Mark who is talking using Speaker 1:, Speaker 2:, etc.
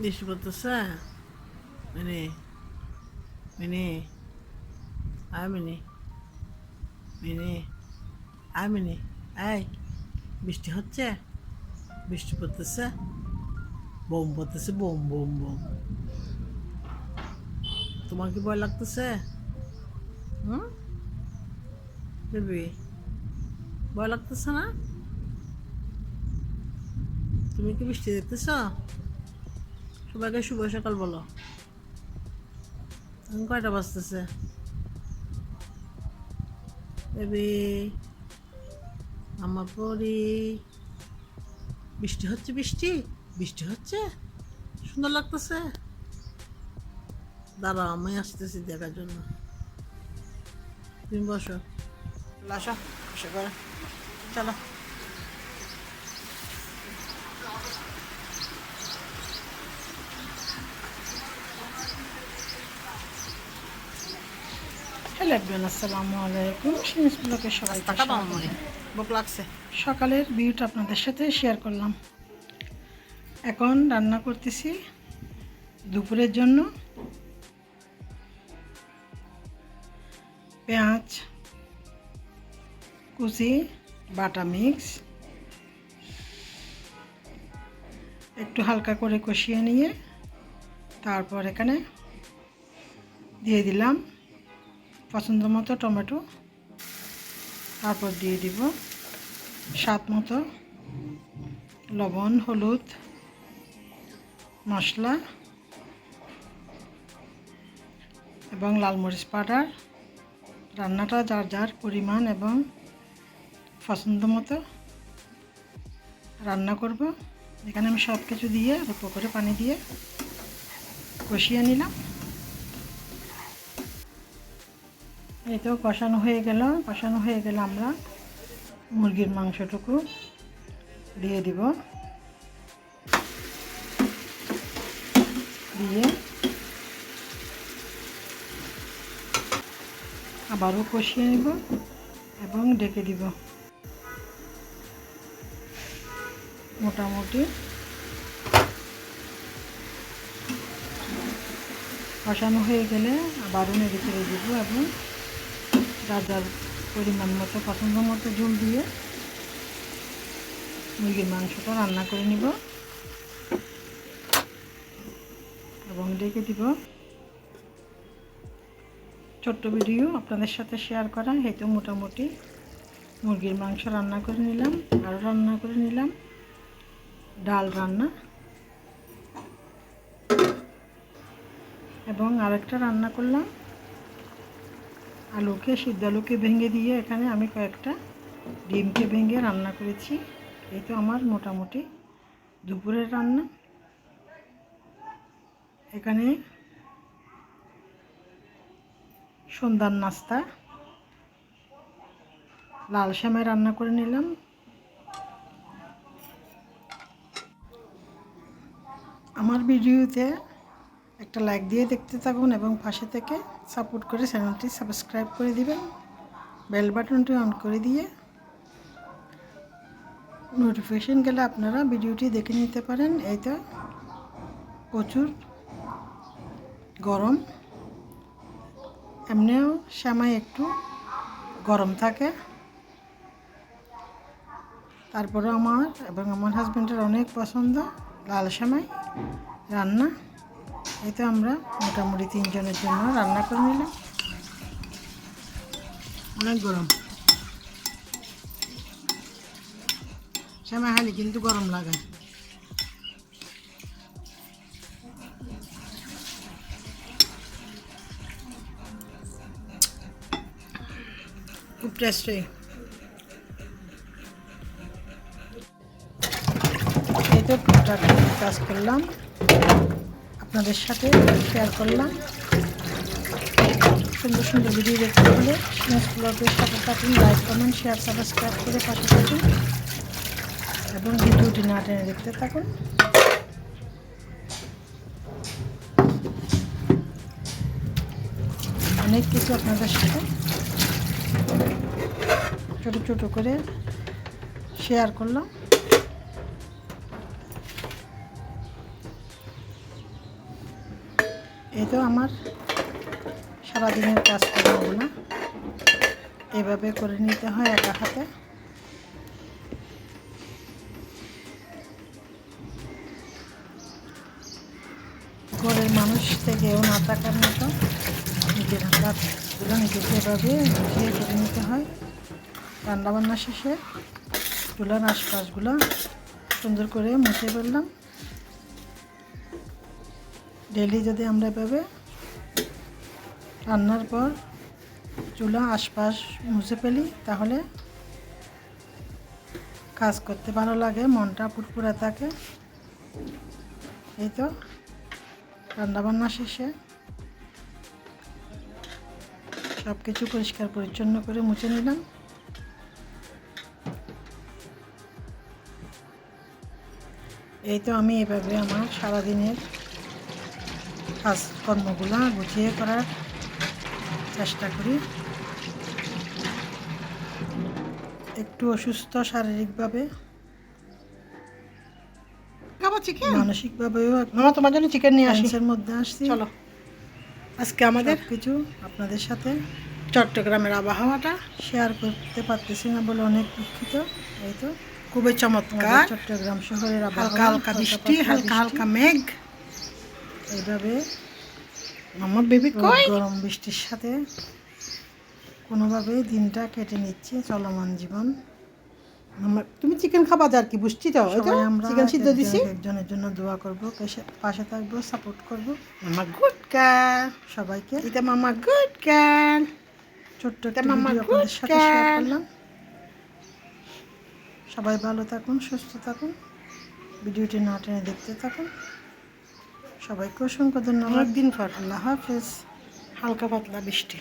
Speaker 1: বৃষ্টি পড়তেছে। Mini mini আয় মিনি মিনি আয় মিনি আয়। বৃষ্টি হচ্ছে, বৃষ্টি পড়তেছে, বোম পড়তেছে, বোম বোম বোম। তোমার কি ভয় লাগতেছে? হুম বেবি, ভয় লাগতেছে না? তুমি কি বৃষ্টি দেখতেছ? সবাইকে শুভ সকাল বলো। এখন কয়টা বাজতেছে বেবি? আমার পরি, বৃষ্টি হচ্ছে, বৃষ্টি বৃষ্টি হচ্ছে, সুন্দর লাগতেছে। দাঁড়াও, আমি আসতেছি দেখার জন্য। তুমি বসো, আসো, বসে করে চলো।
Speaker 2: হ্যালো এভরিওয়ান, আসসালামু আলাইকুম। সিনেস ব্লগে সবাইকে
Speaker 1: টাকা পাবো
Speaker 2: স্বাগত।
Speaker 1: মনে, ভোক লাগছে।
Speaker 2: সকালের ভিউটা আপনাদের সাথে শেয়ার করলাম। এখন রান্না করতেছি দুপুরের জন্য। পেঁয়াজ কুচি, বাটা মিক্স, একটু হালকা করে কষিয়ে নিয়ে তারপর এখানে দিয়ে দিলাম পছন্দ মতো টমেটো, তারপর দিয়ে দিব স্বাদ মতো লবণ, হলুদ, মশলা এবং লাল মরিচ পাউডার। রান্নাটা যার যার পরিমাণ এবং পছন্দ মতো রান্না করব। এখানে আমি সব কিছু দিয়ে অল্প করে পানি দিয়ে কষিয়ে নিলাম। এই তো কষানো হয়ে গেল। আমরা মুরগির মাংসটুকু দিয়ে দিব, দিয়ে আবারও কষিয়ে নিব এবং ঢেকে দিব। মোটামুটি কষানো হয়ে গেলে আবারও নেড়ে চেড়ে দিব এবং যার যার পরিমাণ মতো পছন্দ মতো ঝোল দিয়ে মুরগির মাংসটা রান্না করে নিব এবং ঢেকে দিব। ছোট্ট ভিডিও আপনাদের সাথে শেয়ার করা। এই তো মোটামুটি মুরগির মাংস রান্না করে নিলাম, আরও রান্না করে নিলাম ডাল রান্না, এবং আরেকটা রান্না করলাম সিদ্ধ আলুকে ভেঙে দিয়ে এখানে আমি কয়েকটা ডিমকে ভেঙে রান্না করেছি। এই তো আমার মোটামুটি দুপুরের রান্না। এখানে সন্ধ্যার নাস্তা লাল সেমাই রান্না করে নিলাম। আমার ভিডিওতে একটা লাইক দিয়ে দেখতে থাকুন এবং পাশে থেকে সাপোর্ট করে চ্যানেলটি সাবস্ক্রাইব করে দিবেন। বেল বাটনটি অন করে দিয়ে নোটিফিকেশন গেলে আপনারা ভিডিওটি দেখে নিতে পারেন। এই তো প্রচুর গরম, এমনিও সেমাই একটু গরম থাকে, তারপরে আমার এবং আমার হাজব্যান্ডের অনেক পছন্দ লাল সেমাই রান্না। এই তো আমরা মোটামুটি 3 জনের জন্য রান্না করে নিলাম।
Speaker 1: অনেক গরম, সেমাই খালি কিন্তু গরম লাগে। খুব টেস্টি।
Speaker 2: এই তো টুকটাক কাজ করলাম, আপনাদের সাথে শেয়ার করলাম। সুন্দর সুন্দর ভিডিও দেখতে হলে সিনেস ব্লগের সাথে থাকুন। লাইক, কমেন্ট, শেয়ার, সাবস্ক্রাইব করে পাশে থাকুন এবং ভিডিওটি না টেনে দেখতে থাকুন। অনেক কিছু আপনাদের সাথে ছোট ছোট করে শেয়ার করলাম। এই তো আমার সারাদিনের কাজকর্মগুলো এভাবে করে নিতে হয় একা হাতে। ঘরের মানুষ থেকেও না থাকার মতো নিজের কাজগুলো নিজেকে এভাবে গুছিয়ে করে নিতে হয়। রান্নাবান্না শেষে চুলার আশপাশগুলো সুন্দর করে মুছে ফেললাম। ডেইলি যদি আমরা এভাবে রান্নার পর চুলা আশপাশ মুছে ফেলি তাহলে কাজ করতে ভালো লাগে, মনটা ফুরফুরে থাকে। এই তো রান্নাবান্না শেষে সব কিছু পরিষ্কার পরিচ্ছন্ন করে মুছে নিলাম। এই তো আমি এভাবে আমার সারাদিনের কাজকর্মগুলো গুছিয়ে করার চেষ্টা করি। একটু অসুস্থ শারীরিকভাবে, মানসিকভাবেও
Speaker 1: মামা তোমার জন্য চিকেন নিয়ে আসি।
Speaker 2: টেন্সের মধ্যে আসছি।
Speaker 1: চলো আজকে আমাদের
Speaker 2: কিছু আপনাদের সাথে
Speaker 1: চট্টগ্রামের আবহাওয়াটা
Speaker 2: শেয়ার করতে পারতেছি না বলে অনেক দুঃখিত। এই তো
Speaker 1: খুবই
Speaker 2: আমাদের
Speaker 1: চমৎকার,
Speaker 2: চট্টগ্রাম শহরের
Speaker 1: হালকা
Speaker 2: আবহাওয়া
Speaker 1: হালকা বৃষ্টি, হালকা
Speaker 2: বৃষ্টি।
Speaker 1: হালকা মেঘ।
Speaker 2: এইভাবে
Speaker 1: আমার বেবি কই?
Speaker 2: গরম বৃষ্টির সাথে কোনোভাবে দিনটা কেটে নিচ্ছে চলমান জীবন।
Speaker 1: মামা তুমি চিকেন খাবা আর কি বুঝছি তো, ওই তো
Speaker 2: সবাই আমরা
Speaker 1: চিকেন সিদ্ধ দিছি।
Speaker 2: একজনের জন্য দোয়া করব, পাশে থাকবো, সাপোর্ট করব
Speaker 1: মামা গুড গার্ল,
Speaker 2: সবাইকে।
Speaker 1: এটা মামা গুড গার্ল।
Speaker 2: ছোট্ট
Speaker 1: এটা
Speaker 2: একটা
Speaker 1: মামা
Speaker 2: ভিডিও
Speaker 1: good
Speaker 2: আপনাদের সাথে শেয়ার
Speaker 1: girl।
Speaker 2: করলাম। সবাই ভালো থাকুন, সুস্থ থাকুন, ভিডিওটি না টেনে দেখতে থাকুন। সবাইকে অসংখ্য ধন্যবাদ।
Speaker 1: অনেকদিন পর
Speaker 2: আল্লাহ হাফেজ।
Speaker 1: হালকা পাতলা বৃষ্টি।